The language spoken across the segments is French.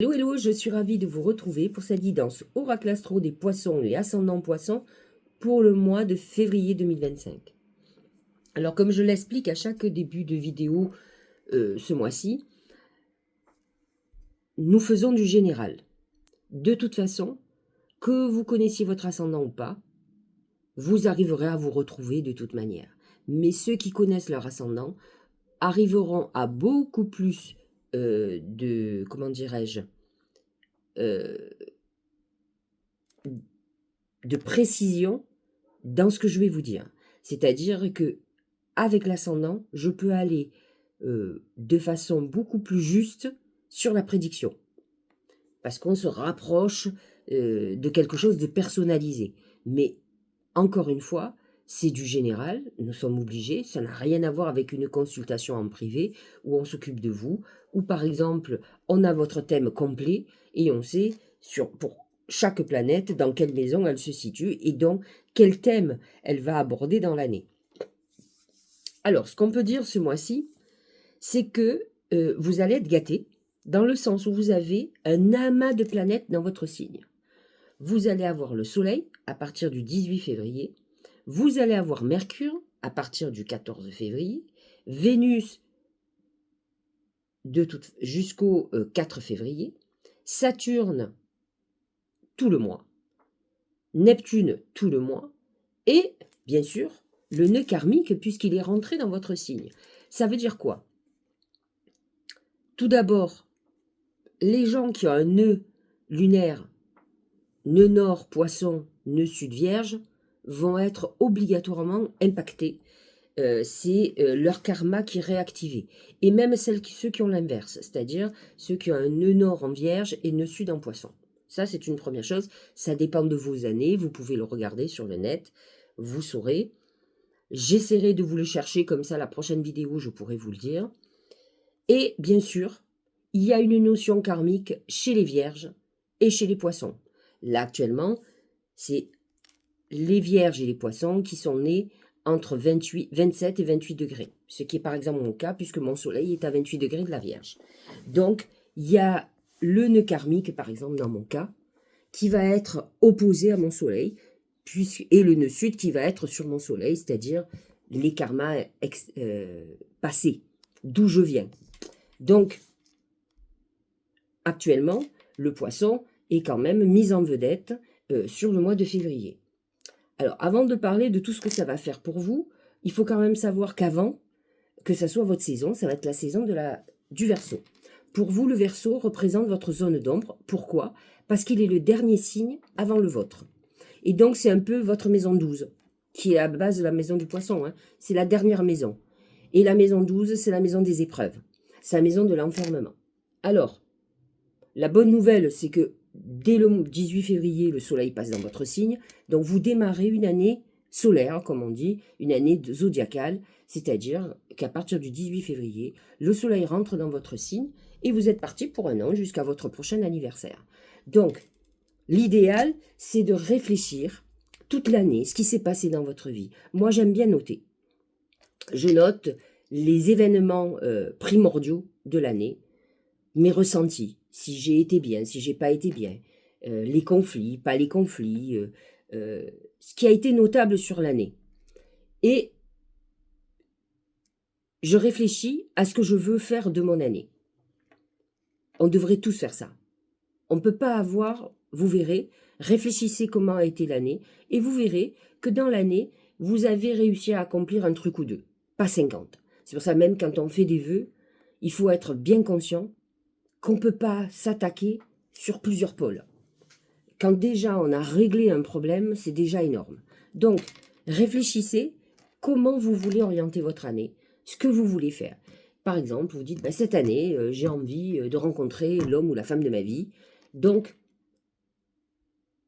Hello, hello, je suis ravie de vous retrouver pour cette guidance Oracle Astro des Poissons et Ascendants Poissons pour le mois de février 2025. Alors, comme je l'explique à chaque début de vidéo ce mois-ci, nous faisons du général. De toute façon, que vous connaissiez votre ascendant ou pas, vous arriverez à vous retrouver de toute manière. Mais ceux qui connaissent leur ascendant arriveront à beaucoup plus comment dirais-je, de précision dans ce que je vais vous dire. C'est-à-dire que avec l'ascendant, je peux aller de façon beaucoup plus juste sur la prédiction. Parce qu'on se rapproche de quelque chose de personnalisé. Mais encore une fois, c'est du général, nous sommes obligés, ça n'a rien à voir avec une consultation en privé où on s'occupe de vous, ou par exemple, on a votre thème complet et on sait pour chaque planète dans quelle maison elle se situe et donc quel thème elle va aborder dans l'année. Alors, ce qu'on peut dire ce mois-ci, c'est que vous allez être gâté dans le sens où vous avez un amas de planètes dans votre signe. Vous allez avoir le Soleil à partir du 18 février, vous allez avoir Mercure à partir du 14 février, Vénus jusqu'au 4 février, Saturne tout le mois, Neptune tout le mois, et bien sûr le nœud karmique puisqu'il est rentré dans votre signe. Ça veut dire quoi? Tout d'abord, les gens qui ont un nœud lunaire, nœud nord poisson, nœud sud vierge, vont être obligatoirement impactés. C'est leur karma qui est réactivé. Et même ceux qui ont l'inverse, c'est-à-dire ceux qui ont un nœud nord en vierge et nœud sud en poisson. Ça, c'est une première chose. Ça dépend de vos années. Vous pouvez le regarder sur le net. Vous saurez. J'essaierai de vous le chercher comme ça. La prochaine vidéo, je pourrai vous le dire. Et bien sûr, il y a une notion karmique chez les vierges et chez les poissons. Là, actuellement, c'est les vierges et les poissons qui sont nés entre 27 et 28 degrés. Ce qui est par exemple mon cas, puisque mon soleil est à 28 degrés de la Vierge. Donc, il y a le nœud karmique, par exemple, dans mon cas, qui va être opposé à mon soleil, et le nœud sud qui va être sur mon soleil, c'est-à-dire les karmas passés, d'où je viens. Donc, actuellement, le poisson est quand même mis en vedette sur le mois de février. Alors, avant de parler de tout ce que ça va faire pour vous, il faut quand même savoir qu'avant que ça soit votre saison, ça va être la saison du Verseau. Pour vous, le Verseau représente votre zone d'ombre. Pourquoi? Parce qu'il est le dernier signe avant le vôtre. Et donc, c'est un peu votre maison 12, qui est à la base de la maison du Poisson. Hein. C'est la dernière maison. Et la maison 12, c'est la maison des épreuves. C'est la maison de l'enfermement. Alors, la bonne nouvelle, c'est que dès le 18 février, le soleil passe dans votre signe. Donc, vous démarrez une année solaire, comme on dit, une année zodiacale. C'est-à-dire qu'à partir du 18 février, le soleil rentre dans votre signe et vous êtes parti pour un an jusqu'à votre prochain anniversaire. Donc, l'idéal, c'est de réfléchir toute l'année ce qui s'est passé dans votre vie. Moi, j'aime bien noter. Je note les événements primordiaux de l'année, mes ressentis, si j'ai été bien, si j'ai pas été bien, les conflits, pas les conflits, ce qui a été notable sur l'année. Et je réfléchis à ce que je veux faire de mon année. On devrait tous faire ça. On ne peut pas avoir, vous verrez, réfléchissez comment a été l'année, et vous verrez que dans l'année, vous avez réussi à accomplir un truc ou deux, pas 50. C'est pour ça même quand on fait des vœux, il faut être bien conscient qu'on ne peut pas s'attaquer sur plusieurs pôles. Quand déjà on a réglé un problème, c'est déjà énorme. Donc, réfléchissez comment vous voulez orienter votre année, ce que vous voulez faire. Par exemple, vous dites, cette année, j'ai envie de rencontrer l'homme ou la femme de ma vie. Donc,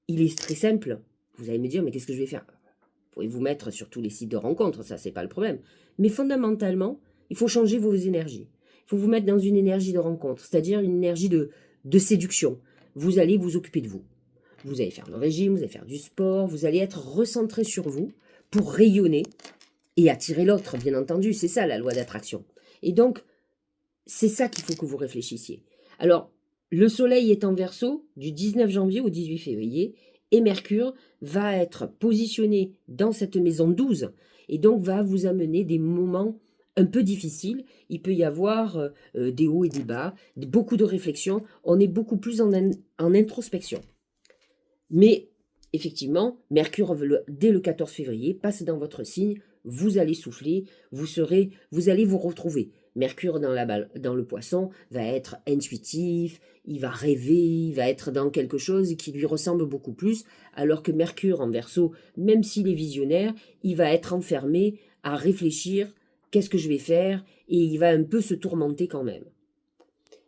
il est très simple. Vous allez me dire, mais qu'est-ce que je vais faire? Vous pouvez vous mettre sur tous les sites de rencontres, ça, c'est pas le problème. Mais fondamentalement, il faut changer vos énergies. Il faut vous mettre dans une énergie de rencontre, c'est-à-dire une énergie de séduction. Vous allez vous occuper de vous. Vous allez faire le régime, vous allez faire du sport, vous allez être recentré sur vous pour rayonner et attirer l'autre, bien entendu. C'est ça la loi d'attraction. Et donc, c'est ça qu'il faut que vous réfléchissiez. Alors, Le soleil est en Verseau du 19 janvier au 18 février et Mercure va être positionné dans cette maison 12 et donc va vous amener des moments un peu difficiles. Il peut y avoir des hauts et des bas, beaucoup de réflexions. On est beaucoup plus en introspection. Mais effectivement, Mercure, dès le 14 février, passe dans votre signe, vous allez souffler, vous allez vous retrouver. Mercure dans le poisson va être intuitif, il va rêver, il va être dans quelque chose qui lui ressemble beaucoup plus, alors que Mercure en Verseau, même s'il est visionnaire, il va être enfermé à réfléchir, qu'est-ce que je vais faire, et il va un peu se tourmenter quand même.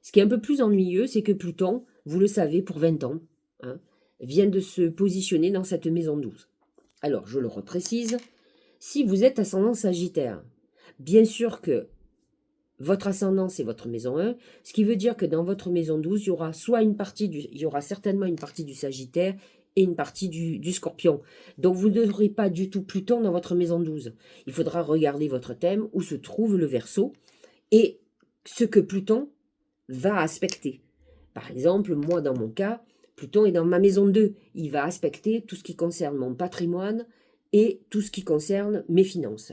Ce qui est un peu plus ennuyeux, c'est que Pluton, vous le savez, pour 20 ans, hein, vient de se positionner dans cette maison 12. Alors, je le reprécise, si vous êtes ascendant Sagittaire, bien sûr que votre ascendant, c'est votre maison 1, ce qui veut dire que dans votre maison 12, il y aura certainement une partie du Sagittaire et une partie du Scorpion. Donc, vous n'aurez pas du tout Pluton dans votre maison 12. Il faudra regarder votre thème, où se trouve le Verseau, et ce que Pluton va aspecter. Par exemple, moi, dans mon cas, Pluton est dans ma maison 2. Il va aspecter tout ce qui concerne mon patrimoine et tout ce qui concerne mes finances.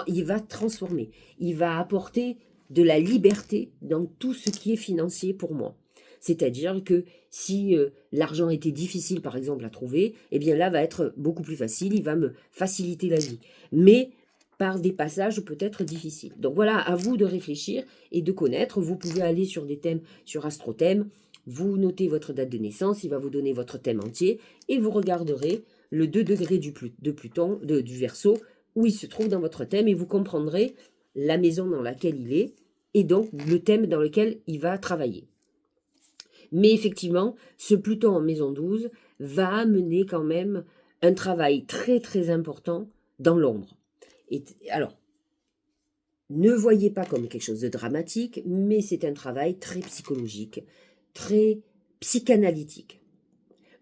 Il va transformer. Il va apporter de la liberté dans tout ce qui est financier pour moi. C'est-à-dire que si l'argent était difficile, par exemple, à trouver, eh bien là, va être beaucoup plus facile. Il va me faciliter la vie. Mais par des passages peut-être difficiles. Donc voilà, à vous de réfléchir et de connaître. Vous pouvez aller sur des thèmes, sur AstroThème, vous notez votre date de naissance, il va vous donner votre thème entier, et vous regarderez le 2 degrés du Verseau, où il se trouve dans votre thème, et vous comprendrez la maison dans laquelle il est, et donc le thème dans lequel il va travailler. Mais effectivement, ce Pluton en maison 12 va amener quand même un travail très très important dans l'ombre. Et alors, ne voyez pas comme quelque chose de dramatique, mais c'est un travail très psychologique, très psychanalytique.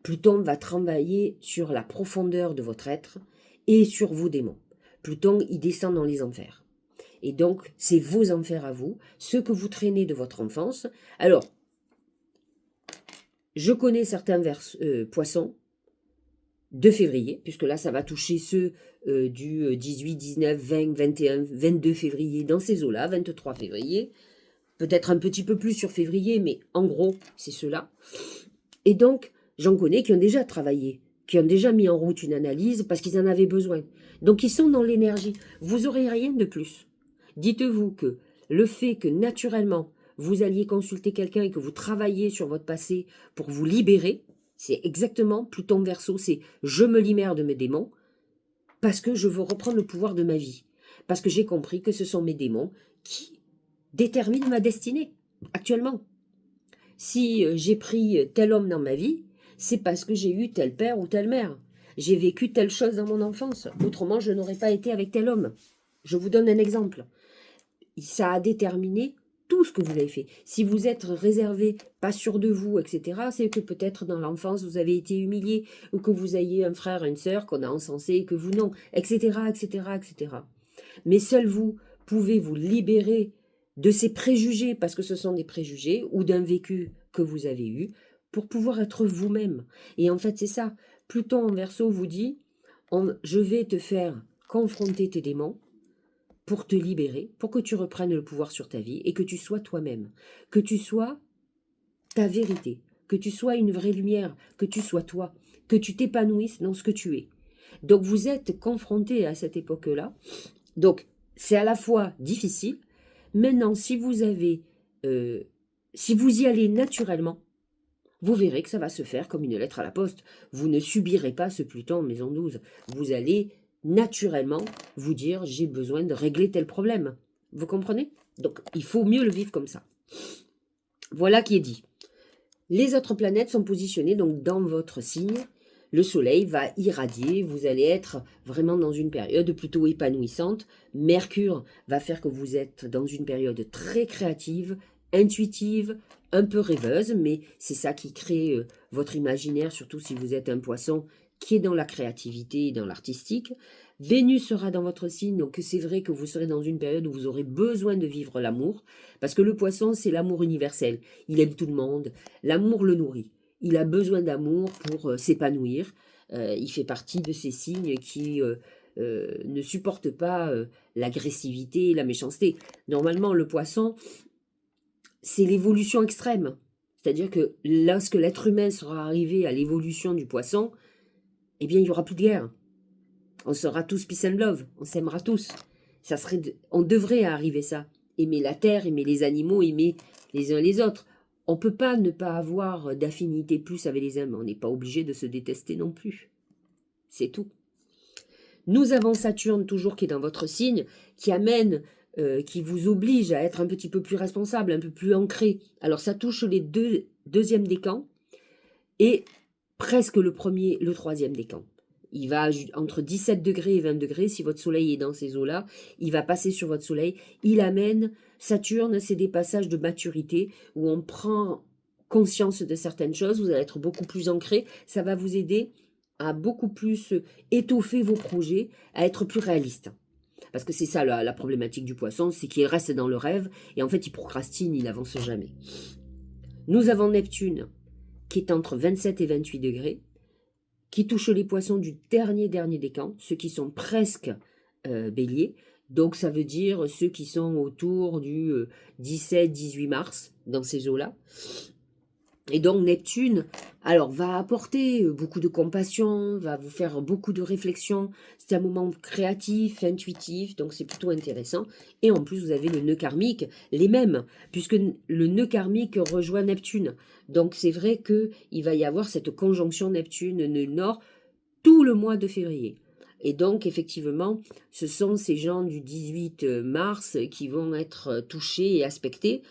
Pluton va travailler sur la profondeur de votre être et sur vos démons. Pluton, il descend dans les enfers. Et donc, c'est vos enfers à vous, ceux que vous traînez de votre enfance. Alors, je connais certains poissons de février, puisque là, ça va toucher ceux du 18, 19, 20, 21, 22 février, dans ces eaux-là, 23 février, peut-être un petit peu plus sur février, mais en gros, c'est ceux-là. Et donc, j'en connais qui ont déjà travaillé, qui ont déjà mis en route une analyse parce qu'ils en avaient besoin. Donc, ils sont dans l'énergie. Vous n'aurez rien de plus. Dites-vous que le fait que naturellement, vous alliez consulter quelqu'un et que vous travailliez sur votre passé pour vous libérer, c'est exactement Pluton Verseau, c'est je me libère de mes démons parce que je veux reprendre le pouvoir de ma vie. Parce que j'ai compris que ce sont mes démons qui déterminent ma destinée actuellement. Si j'ai pris tel homme dans ma vie, c'est parce que j'ai eu tel père ou telle mère. J'ai vécu telle chose dans mon enfance. Autrement, je n'aurais pas été avec tel homme. Je vous donne un exemple. Ça a déterminé tout ce que vous avez fait. Si vous êtes réservé, pas sûr de vous, etc., c'est que peut-être dans l'enfance, vous avez été humilié, ou que vous ayez un frère, une sœur qu'on a encensé, et que vous non, etc., etc., etc. Mais seul vous pouvez vous libérer de ces préjugés, parce que ce sont des préjugés, ou d'un vécu que vous avez eu, pour pouvoir être vous-même. Et en fait, c'est ça. Pluton en Verseau vous dit, je vais te faire confronter tes démons, pour te libérer, pour que tu reprennes le pouvoir sur ta vie et que tu sois toi-même, que tu sois ta vérité, que tu sois une vraie lumière, que tu sois toi, que tu t'épanouisses dans ce que tu es. Donc vous êtes confronté à cette époque-là. Donc c'est à la fois difficile. Maintenant, si vous y allez naturellement, vous verrez que ça va se faire comme une lettre à la poste. Vous ne subirez pas ce Pluton en maison 12. Vous allez naturellement vous dire j'ai besoin de régler tel problème. Vous comprenez? Donc il faut mieux le vivre comme ça. Voilà qui est dit. Les autres planètes sont positionnées donc dans votre signe. Le soleil va irradier, vous allez être vraiment dans une période plutôt épanouissante. Mercure va faire que vous êtes dans une période très créative, intuitive, un peu rêveuse, mais c'est ça qui crée votre imaginaire, surtout si vous êtes un poisson qui est dans la créativité et dans l'artistique. Vénus sera dans votre signe, donc c'est vrai que vous serez dans une période où vous aurez besoin de vivre l'amour, parce que le poisson, c'est l'amour universel. Il aime tout le monde, l'amour le nourrit. Il a besoin d'amour pour s'épanouir. Il fait partie de ces signes qui ne supportent pas l'agressivité et la méchanceté. Normalement, le poisson, c'est l'évolution extrême. C'est-à-dire que lorsque l'être humain sera arrivé à l'évolution du poisson, eh bien, il n'y aura plus de guerre. On sera tous peace and love, on s'aimera tous. On devrait arriver ça. Aimer la terre, aimer les animaux, aimer les uns les autres. On ne peut pas ne pas avoir d'affinité plus avec les hommes. On n'est pas obligé de se détester non plus. C'est tout. Nous avons Saturne toujours qui est dans votre signe, qui amène, qui vous oblige à être un petit peu plus responsable, un peu plus ancré. Alors ça touche les deuxième décan et presque le troisième décan. Il va entre 17 degrés et 20 degrés, si votre soleil est dans ces eaux-là, il va passer sur votre soleil. Il amène, Saturne, c'est des passages de maturité où on prend conscience de certaines choses, vous allez être beaucoup plus ancré, ça va vous aider à beaucoup plus étoffer vos projets, à être plus réaliste. Parce que c'est ça la problématique du poisson, c'est qu'il reste dans le rêve, et en fait il procrastine, il n'avance jamais. Nous avons Neptune, qui est entre 27 et 28 degrés, qui touche les poissons du dernier décan, ceux qui sont presque béliers. Donc ça veut dire ceux qui sont autour du 17-18 mars, dans ces eaux-là. Et donc Neptune, alors, va apporter beaucoup de compassion, va vous faire beaucoup de réflexion. C'est un moment créatif, intuitif, donc c'est plutôt intéressant. Et en plus, vous avez le nœud karmique, les mêmes, puisque le nœud karmique rejoint Neptune. Donc c'est vrai qu'il va y avoir cette conjonction Neptune-nœud nord tout le mois de février. Et donc, effectivement, ce sont ces gens du 18 mars qui vont être touchés et aspectés.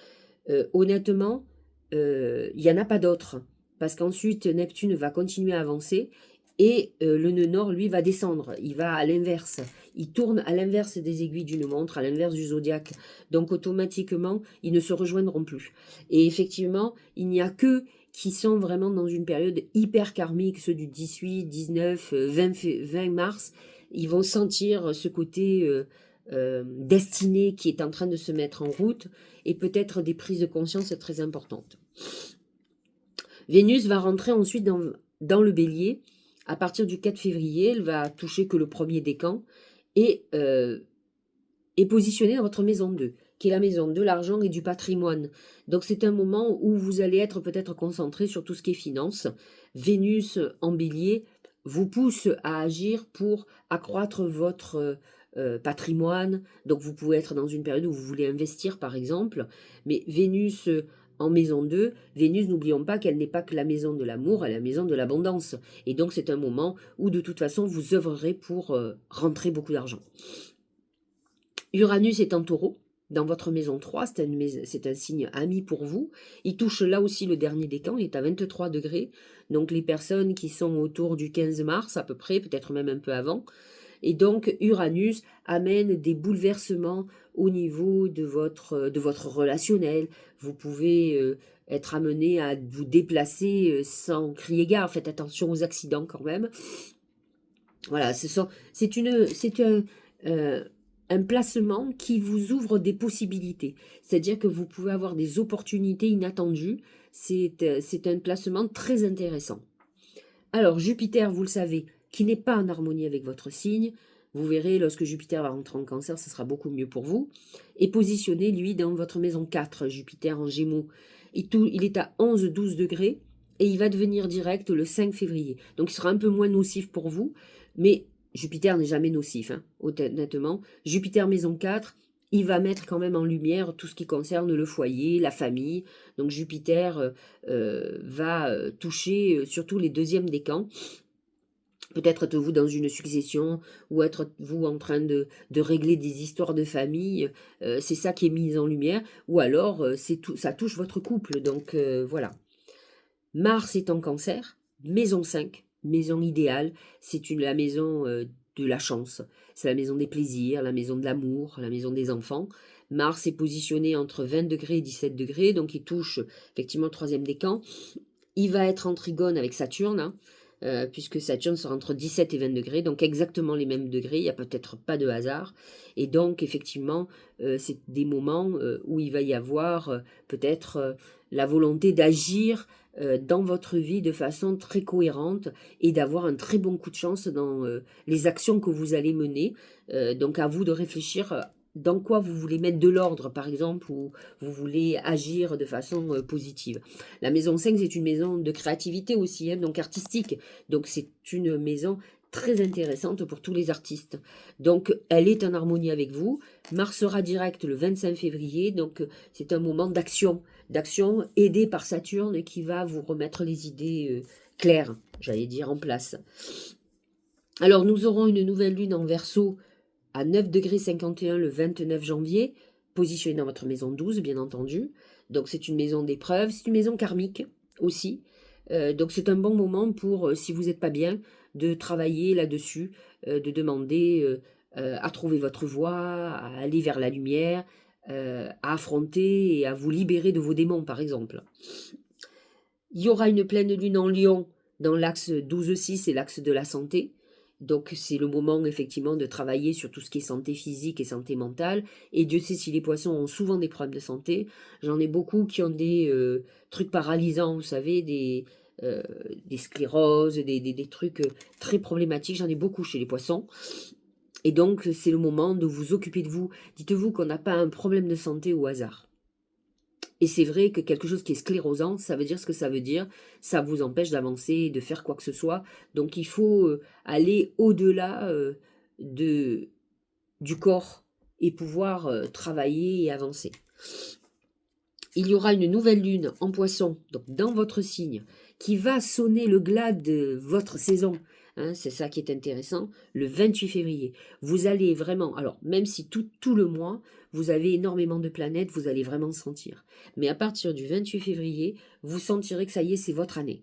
Honnêtement, il n'y en a pas d'autres. Parce qu'ensuite, Neptune va continuer à avancer et le nœud nord, lui, va descendre. Il va à l'inverse. Il tourne à l'inverse des aiguilles d'une montre, à l'inverse du zodiaque. Donc, automatiquement, ils ne se rejoindront plus. Et effectivement, il n'y a que qui sont vraiment dans une période hyper karmique, ceux du 18, 19, 20 mars. Ils vont sentir ce côté destiné qui est en train de se mettre en route et peut-être des prises de conscience très importantes. Vénus va rentrer ensuite dans le bélier à partir du 4 février. Elle va toucher que le premier décan et est positionnée dans votre maison 2, qui est la maison de l'argent et du patrimoine. Donc c'est un moment où vous allez être peut-être concentré sur tout ce qui est finance. Vénus en bélier vous pousse à agir pour accroître votre patrimoine. Donc vous pouvez être dans une période où vous voulez investir par exemple, mais Vénus en maison 2, Vénus, n'oublions pas qu'elle n'est pas que la maison de l'amour, elle est la maison de l'abondance. Et donc c'est un moment où de toute façon vous œuvrerez pour rentrer beaucoup d'argent. Uranus est en taureau, dans votre maison 3, c'est un signe ami pour vous. Il touche là aussi le dernier décan, il est à 23 degrés. Donc les personnes qui sont autour du 15 mars à peu près, peut-être même un peu avant. Et donc Uranus amène des bouleversements au niveau de votre relationnel. Vous pouvez être amené à vous déplacer sans crier gare. Faites attention aux accidents quand même. Voilà, c'est un placement qui vous ouvre des possibilités. C'est-à-dire que vous pouvez avoir des opportunités inattendues. C'est un placement très intéressant. Alors, Jupiter, vous le savez, qui n'est pas en harmonie avec votre signe, vous verrez, lorsque Jupiter va rentrer en Cancer, ce sera beaucoup mieux pour vous, est positionné, lui, dans votre maison 4, Jupiter en Gémeaux. Il est à 11-12 degrés et il va devenir direct le 5 février. Donc, il sera un peu moins nocif pour vous, mais Jupiter n'est jamais nocif, hein, honnêtement. Jupiter maison 4, il va mettre quand même en lumière tout ce qui concerne le foyer, la famille. Donc Jupiter va toucher surtout les deuxièmes décans. Peut-être êtes-vous dans une succession ou êtes-vous en train de régler des histoires de famille. C'est ça qui est mis en lumière. Ou alors, ça touche votre couple. Donc voilà. Mars est en Cancer, maison 5, maison idéale. C'est la maison de la chance. C'est la maison des plaisirs, la maison de l'amour, la maison des enfants. Mars est positionné entre 20 degrés et 17 degrés, donc il touche effectivement le troisième décan. Il va être en trigone avec Saturne, hein. puisque Saturne sera entre 17 et 20 degrés, donc exactement les mêmes degrés, il n'y a peut-être pas de hasard. Et donc, effectivement, c'est des moments où il va y avoir peut-être la volonté d'agir dans votre vie de façon très cohérente et d'avoir un très bon coup de chance dans les actions que vous allez mener. Donc, à vous de réfléchir dans quoi vous voulez mettre de l'ordre, par exemple, ou vous voulez agir de façon positive. La maison 5, c'est une maison de créativité aussi, hein, donc artistique. Donc c'est une maison très intéressante pour tous les artistes. Donc elle est en harmonie avec vous. Mars sera direct le 25 février, donc c'est un moment d'action aidé par Saturne qui va vous remettre les idées claires, j'allais dire, en place. Alors nous aurons une nouvelle lune en Verseau à 9,51 le 29 janvier, positionnée dans votre maison 12, bien entendu. Donc c'est une maison d'épreuve, c'est une maison karmique aussi. Donc c'est un bon moment pour, si vous n'êtes pas bien, de travailler là-dessus, de demander à trouver votre voie, à aller vers la lumière, à affronter et à vous libérer de vos démons, par exemple. Il y aura une pleine lune en Lion dans l'axe 12-6, c'est l'axe de la santé. Donc c'est le moment effectivement de travailler sur tout ce qui est santé physique et santé mentale. Et Dieu sait si les poissons ont souvent des problèmes de santé. J'en ai beaucoup qui ont des trucs paralysants, vous savez, des scléroses, des trucs très problématiques. J'en ai beaucoup chez les poissons. Et donc c'est le moment de vous occuper de vous. Dites-vous qu'on n'a pas un problème de santé au hasard. Et c'est vrai que quelque chose qui est sclérosant, ça veut dire ce que ça veut dire. Ça vous empêche d'avancer, de faire quoi que ce soit. Donc il faut aller au-delà du corps et pouvoir travailler et avancer. Il y aura une nouvelle lune en Poisson, donc dans votre signe, qui va sonner le glas de votre saison. Hein, c'est ça qui est intéressant, le 28 février. Vous allez vraiment, alors même si tout le mois, vous avez énormément de planètes, vous allez vraiment sentir. Mais à partir du 28 février, vous sentirez que ça y est, c'est votre année.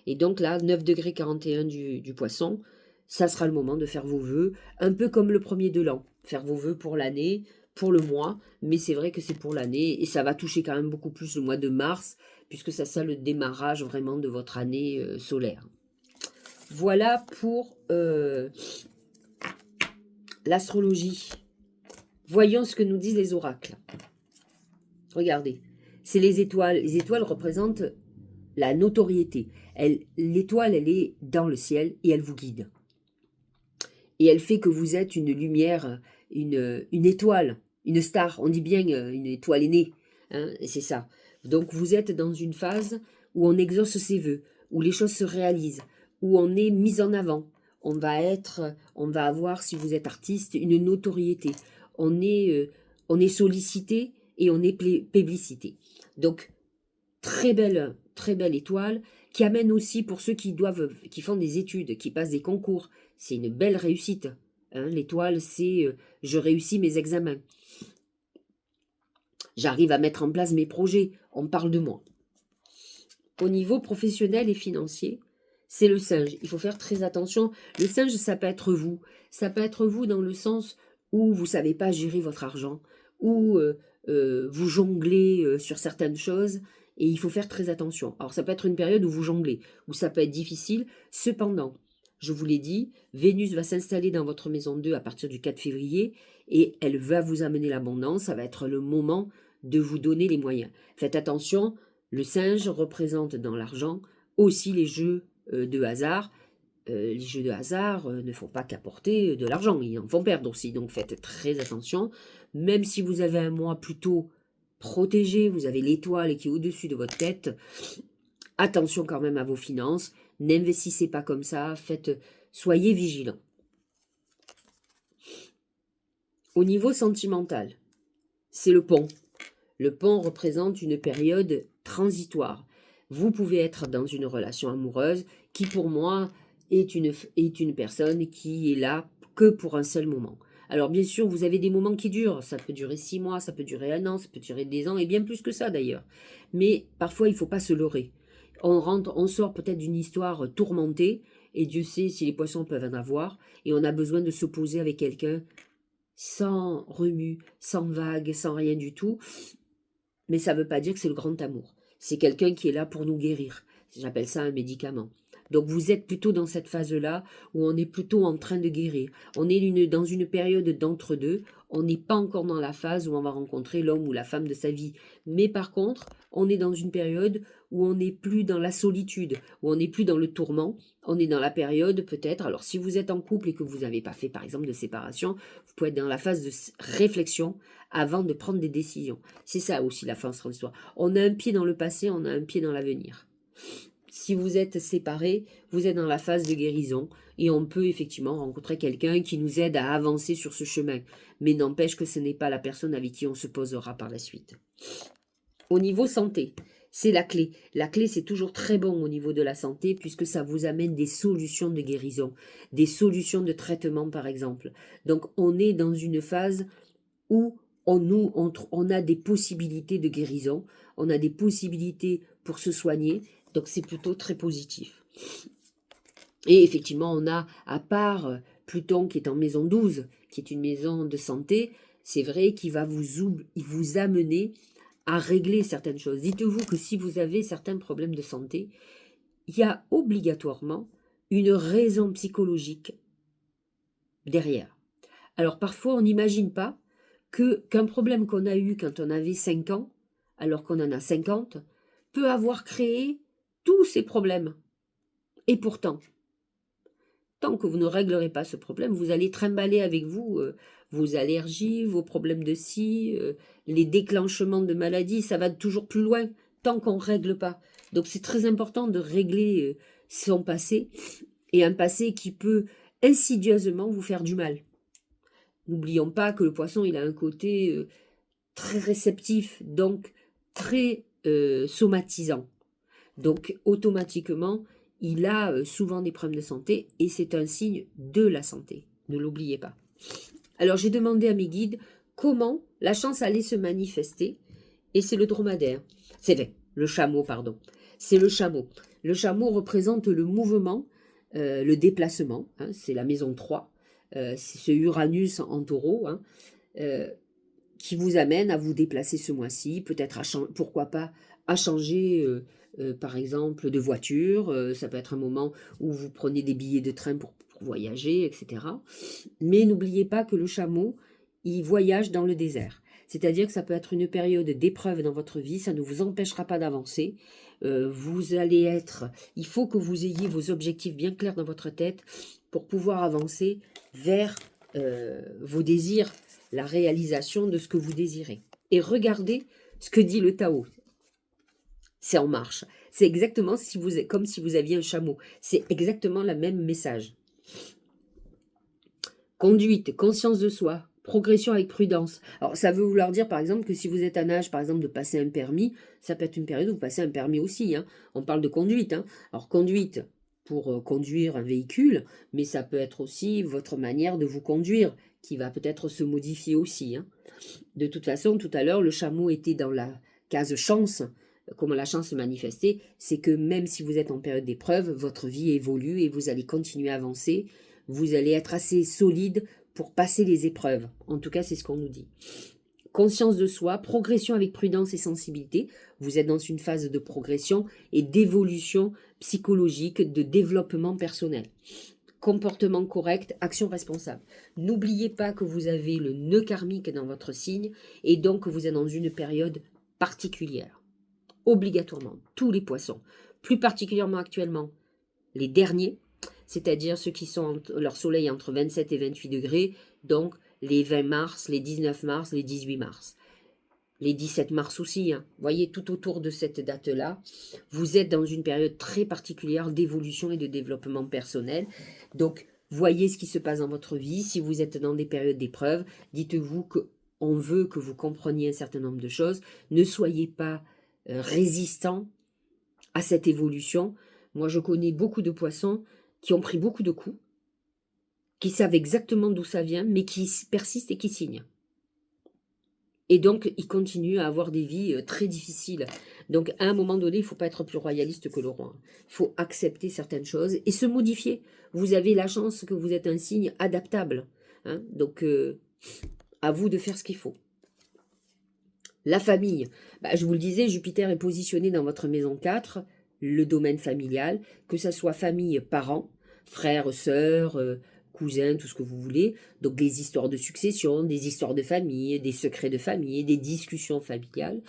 Et donc là, 9,41 du Poisson, ça sera le moment de faire vos vœux, un peu comme le premier de l'an. Faire vos vœux pour l'année, pour le mois, mais c'est vrai que c'est pour l'année, et ça va toucher quand même beaucoup plus le mois de mars, puisque ça sera le démarrage vraiment de votre année solaire. Voilà pour l'astrologie. Voyons ce que nous disent les oracles. Regardez, c'est les étoiles. Les étoiles représentent la notoriété. L'étoile, elle est dans le ciel et elle vous guide. Et elle fait que vous êtes une lumière, une étoile, une star. On dit bien une étoile aînée, hein, et c'est ça. Donc vous êtes dans une phase où on exauce ses vœux, où les choses se réalisent, où on est mis en avant. On va avoir, si vous êtes artiste, une notoriété. On est sollicité et on est plébiscité. Donc très belle étoile qui amène aussi pour ceux qui font des études, qui passent des concours. C'est une belle réussite. Hein, l'étoile, c'est je réussis mes examens. J'arrive à mettre en place mes projets. On parle de moi. Au niveau professionnel et financier, c'est le singe. Il faut faire très attention. Le singe, ça peut être vous. Ça peut être vous dans le sens où vous ne savez pas gérer votre argent, où vous jonglez sur certaines choses. Et il faut faire très attention. Alors ça peut être une période où vous jonglez, où ça peut être difficile. Cependant, je vous l'ai dit, Vénus va s'installer dans votre maison 2 à partir du 4 février et elle va vous amener l'abondance. Ça va être le moment de vous donner les moyens. Faites attention, le singe représente dans l'argent aussi les jeux de hasard. Les jeux de hasard ne font pas qu'apporter de l'argent, ils en font perdre aussi. Donc faites très attention. Même si vous avez un mois plutôt protégé, vous avez l'étoile qui est au-dessus de votre tête, attention quand même à vos finances, n'investissez pas comme ça, soyez vigilants. Au niveau sentimental, c'est le pont. Le pont représente une période transitoire. Vous pouvez être dans une relation amoureuse qui, pour moi, est une personne qui est là que pour un seul moment. Alors bien sûr, vous avez des moments qui durent, ça peut durer 6 mois, ça peut durer 1 an, ça peut durer des ans, et bien plus que ça d'ailleurs. Mais parfois, il ne faut pas se leurrer. On sort peut-être d'une histoire tourmentée, et Dieu sait si les poissons peuvent en avoir, et on a besoin de se poser avec quelqu'un sans remue, sans vague, sans rien du tout. Mais ça ne veut pas dire que c'est le grand amour. C'est quelqu'un qui est là pour nous guérir. J'appelle ça un médicament. Donc vous êtes plutôt dans cette phase-là où on est plutôt en train de guérir. On est dans une période d'entre-deux. On n'est pas encore dans la phase où on va rencontrer l'homme ou la femme de sa vie. Mais par contre, on est dans une période où on n'est plus dans la solitude, où on n'est plus dans le tourment. On est dans la période peut-être, alors si vous êtes en couple et que vous n'avez pas fait par exemple de séparation, vous pouvez être dans la phase de réflexion avant de prendre des décisions. C'est ça aussi la phase de l'histoire. On a un pied dans le passé, on a un pied dans l'avenir. Si vous êtes séparés, vous êtes dans la phase de guérison et on peut effectivement rencontrer quelqu'un qui nous aide à avancer sur ce chemin. Mais n'empêche que ce n'est pas la personne avec qui on se posera par la suite. Au niveau santé, c'est la clé. La clé, c'est toujours très bon au niveau de la santé puisque ça vous amène des solutions de guérison, des solutions de traitement par exemple. Donc on est dans une phase où on a des possibilités de guérison, on a des possibilités pour se soigner. Donc c'est plutôt très positif. Et effectivement, on a, à part Pluton qui est en maison 12, qui est une maison de santé, c'est vrai qu'il va vous amener à régler certaines choses. Dites-vous que si vous avez certains problèmes de santé, il y a obligatoirement une raison psychologique derrière. Alors parfois, on n'imagine pas qu'un problème qu'on a eu quand on avait 5 ans, alors qu'on en a 50, peut avoir créé tous ces problèmes. Et pourtant, tant que vous ne réglerez pas ce problème, vous allez trimballer avec vous vos allergies, vos problèmes de scie, les déclenchements de maladies, ça va toujours plus loin tant qu'on ne règle pas. Donc c'est très important de régler son passé, et un passé qui peut insidieusement vous faire du mal. N'oublions pas que le poisson, il a un côté très réceptif, donc très somatisant. Donc automatiquement, il a souvent des problèmes de santé et c'est un signe de la santé. Ne l'oubliez pas. Alors j'ai demandé à mes guides comment la chance allait se manifester et c'est le dromadaire. C'est vrai, le chameau, pardon. C'est le chameau. Le chameau représente le mouvement, le déplacement. Hein, c'est la maison 3. C'est ce Uranus en taureau. Hein, qui vous amène à vous déplacer ce mois-ci, peut-être pourquoi pas à changer par exemple de voiture, ça peut être un moment où vous prenez des billets de train pour voyager, etc. Mais n'oubliez pas que le chameau, il voyage dans le désert. C'est-à-dire que ça peut être une période d'épreuve dans votre vie, ça ne vous empêchera pas d'avancer. Vous allez il faut que vous ayez vos objectifs bien clairs dans votre tête pour pouvoir avancer vers vos désirs, la réalisation de ce que vous désirez. Et regardez ce que dit le Tao. C'est en marche. C'est exactement comme si vous aviez un chameau. C'est exactement le même message. Conduite, conscience de soi, progression avec prudence. Alors ça veut vouloir dire par exemple que si vous êtes en âge par exemple de passer un permis, ça peut être une période où vous passez un permis aussi. Hein. On parle de conduite. Hein. Alors conduite pour conduire un véhicule, mais ça peut être aussi votre manière de vous conduire qui va peut-être se modifier aussi. Hein. De toute façon, tout à l'heure, le chameau était dans la case chance. Comment la chance se manifestait, c'est que même si vous êtes en période d'épreuve, votre vie évolue et vous allez continuer à avancer. Vous allez être assez solide pour passer les épreuves. En tout cas, c'est ce qu'on nous dit. Conscience de soi, progression avec prudence et sensibilité. Vous êtes dans une phase de progression et d'évolution psychologique, de développement personnel. Comportement correct, action responsable. N'oubliez pas que vous avez le nœud karmique dans votre signe et donc que vous êtes dans une période particulière. Obligatoirement, tous les poissons, plus particulièrement actuellement les derniers, c'est-à-dire ceux qui sont leur soleil entre 27 et 28 degrés, donc les 20 mars, les 19 mars, les 18 mars. Les 17 mars aussi, hein. Vous voyez, tout autour de cette date-là, vous êtes dans une période très particulière d'évolution et de développement personnel. Donc, voyez ce qui se passe dans votre vie. Si vous êtes dans des périodes d'épreuve, dites-vous qu'on veut que vous compreniez un certain nombre de choses. Ne soyez pas résistant à cette évolution. Moi, je connais beaucoup de poissons qui ont pris beaucoup de coups, qui savent exactement d'où ça vient, mais qui persistent et qui signent. Et donc, ils continuent à avoir des vies très difficiles. Donc, à un moment donné, il ne faut pas être plus royaliste que le roi. Il faut accepter certaines choses et se modifier. Vous avez la chance que vous êtes un signe adaptable. Hein. Donc, à vous de faire ce qu'il faut. La famille. Je vous le disais, Jupiter est positionné dans votre maison 4. le domaine familial, que ce soit famille, parents, frères, sœurs, cousins, tout ce que vous voulez. Donc des histoires de succession, des histoires de famille, des secrets de famille, des discussions familiales,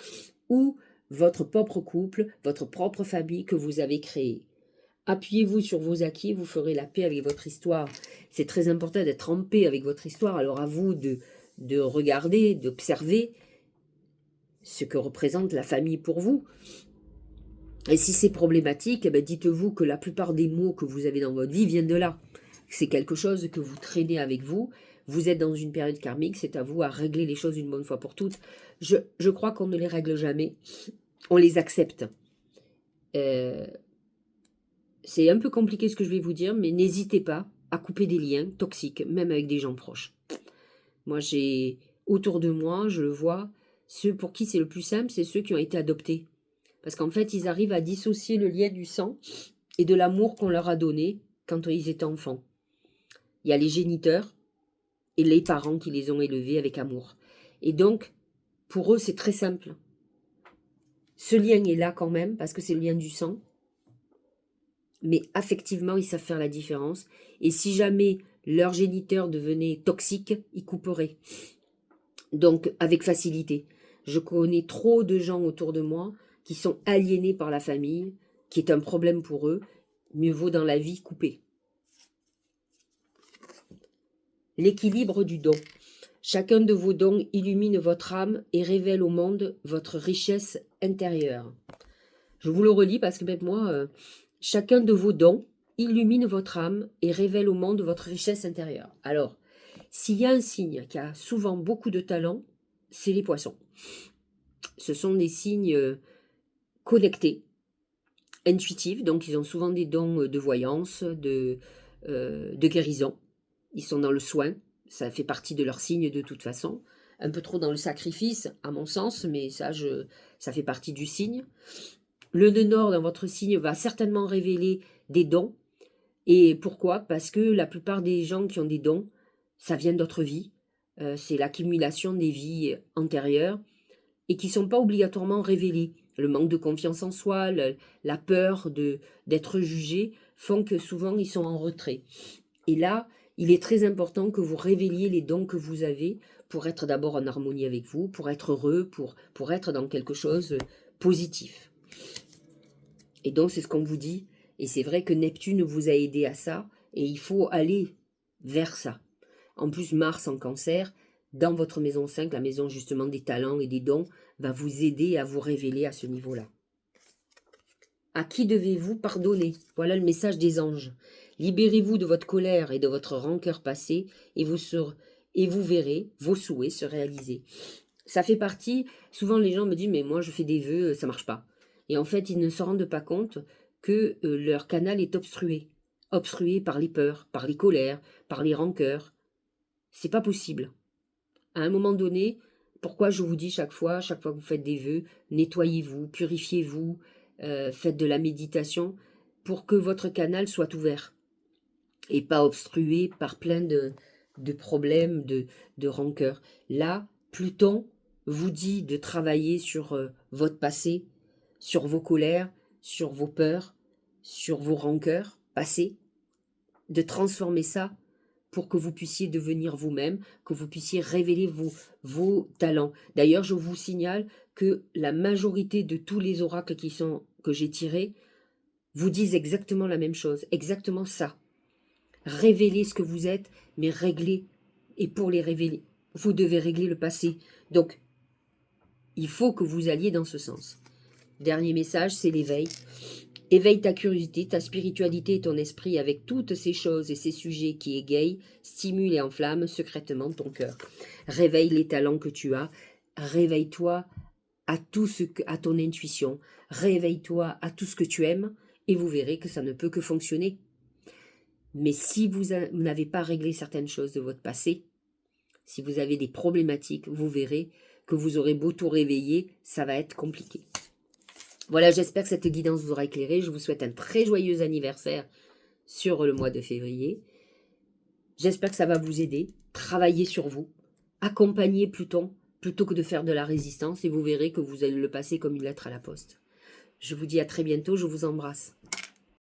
ou votre propre couple, votre propre famille que vous avez créée. Appuyez-vous sur vos acquis, vous ferez la paix avec votre histoire. C'est très important d'être en paix avec votre histoire, alors à vous de regarder, d'observer ce que représente la famille pour vous. Et si c'est problématique, dites-vous que la plupart des maux que vous avez dans votre vie viennent de là. C'est quelque chose que vous traînez avec vous. Vous êtes dans une période karmique, c'est à vous à régler les choses une bonne fois pour toutes. Je crois qu'on ne les règle jamais, on les accepte. C'est un peu compliqué ce que je vais vous dire, mais n'hésitez pas à couper des liens toxiques, même avec des gens proches. Moi, j'ai autour de moi, je le vois, ceux pour qui c'est le plus simple, c'est ceux qui ont été adoptés. Parce qu'en fait, ils arrivent à dissocier le lien du sang et de l'amour qu'on leur a donné quand ils étaient enfants. Il y a les géniteurs et les parents qui les ont élevés avec amour. Et donc, pour eux, c'est très simple. Ce lien est là quand même, parce que c'est le lien du sang. Mais affectivement, ils savent faire la différence. Et si jamais leur géniteur devenait toxique, ils couperaient. Donc, avec facilité. Je connais trop de gens autour de moi qui sont aliénés par la famille, qui est un problème pour eux. Mieux vaut dans la vie couper. L'équilibre du don. Chacun de vos dons illumine votre âme et révèle au monde votre richesse intérieure. Je vous le relis parce que même moi, chacun de vos dons illumine votre âme et révèle au monde votre richesse intérieure. Alors, s'il y a un signe qui a souvent beaucoup de talent, c'est les poissons. Ce sont des signes connectés, intuitifs, donc ils ont souvent des dons de voyance, de guérison. Ils sont dans le soin, ça fait partie de leur signe de toute façon. Un peu trop dans le sacrifice, à mon sens, mais ça fait partie du signe. Le nœud nord dans votre signe va certainement révéler des dons. Et pourquoi? Parce que la plupart des gens qui ont des dons, ça vient d'autres vies. C'est l'accumulation des vies antérieures et qui ne sont pas obligatoirement révélées. Le manque de confiance en soi, la peur d'être jugé font que souvent ils sont en retrait. Et là, il est très important que vous révéliez les dons que vous avez pour être d'abord en harmonie avec vous, pour être heureux, pour être dans quelque chose de positif. Et donc, c'est ce qu'on vous dit. Et c'est vrai que Neptune vous a aidé à ça. Et il faut aller vers ça. En plus, Mars en Cancer, dans votre maison 5, la maison justement des talents et des dons, va vous aider à vous révéler à ce niveau-là. À qui devez-vous pardonner? Voilà le message des anges. Libérez-vous de votre colère et de votre rancœur passée et vous verrez vos souhaits se réaliser. Ça fait partie, souvent les gens me disent, mais moi je fais des vœux, ça marche pas. Et en fait, ils ne se rendent pas compte que leur canal est obstrué. Obstrué par les peurs, par les colères, par les rancœurs. C'est pas possible. À un moment donné, pourquoi je vous dis chaque fois que vous faites des vœux, nettoyez-vous, purifiez-vous, faites de la méditation pour que votre canal soit ouvert et pas obstrué par plein de problèmes, de rancœur. Là, Pluton vous dit de travailler sur votre passé, sur vos colères, sur vos peurs, sur vos rancœurs passées, de transformer ça pour que vous puissiez devenir vous-même, que vous puissiez révéler vos talents. D'ailleurs, je vous signale que la majorité de tous les oracles que j'ai tirés vous disent exactement la même chose, exactement ça. Révélez ce que vous êtes, mais réglez. Et pour les révéler, vous devez régler le passé. Donc, il faut que vous alliez dans ce sens. Dernier message, c'est l'éveil. Éveille ta curiosité, ta spiritualité et ton esprit avec toutes ces choses et ces sujets qui égayent, stimulent et enflamment secrètement ton cœur. Réveille les talents que tu as. Réveille-toi à ton intuition. Réveille-toi à tout ce que tu aimes et vous verrez que ça ne peut que fonctionner. Mais si vous n'avez pas réglé certaines choses de votre passé, si vous avez des problématiques, vous verrez que vous aurez beau tout réveiller, ça va être compliqué. Voilà, j'espère que cette guidance vous aura éclairé. Je vous souhaite un très joyeux anniversaire sur le mois de février. J'espère que ça va vous aider. Travaillez sur vous. Accompagnez Pluton plutôt que de faire de la résistance et vous verrez que vous allez le passer comme une lettre à la poste. Je vous dis à très bientôt, je vous embrasse.